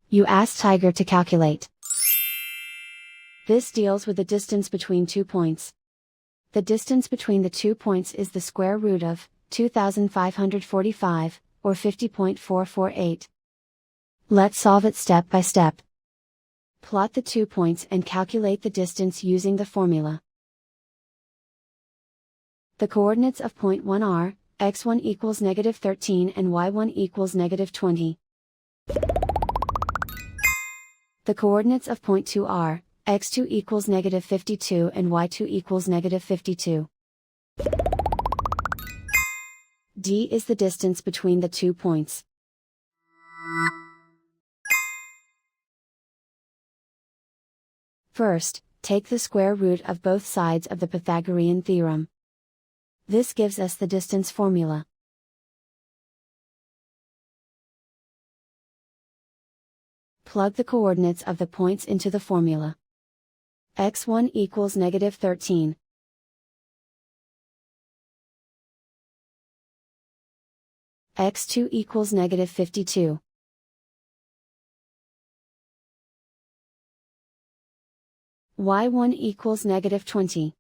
You ask Tiger to calculate. This deals with the distance between 2 points. The distance between the 2 points is the square root of 2545, or 50.448. Let's solve it step by step. Plot the 2 points and calculate the distance using the formula. The coordinates of point 1 are, x1 equals -13 and y1 equals -20. The coordinates of point 2 are, x2 equals -52 and y2 equals -52. D is the distance between the 2 points. First, take the square root of both sides of the Pythagorean theorem. This gives us the distance formula. Plug the coordinates of the points into the formula. x1 equals -13. x2 equals -52. y1 equals -20.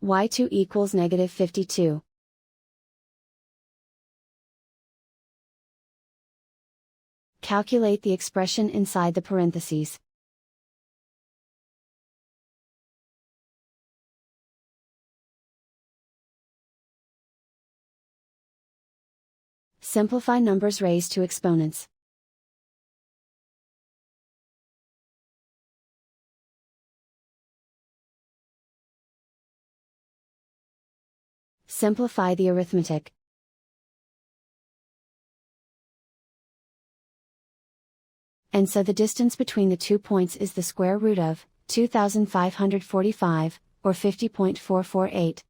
y2 equals -52. Calculate the expression inside the parentheses. Simplify numbers raised to exponents. Simplify the arithmetic. And so the distance between the 2 points is the square root of 2545, or 50.448.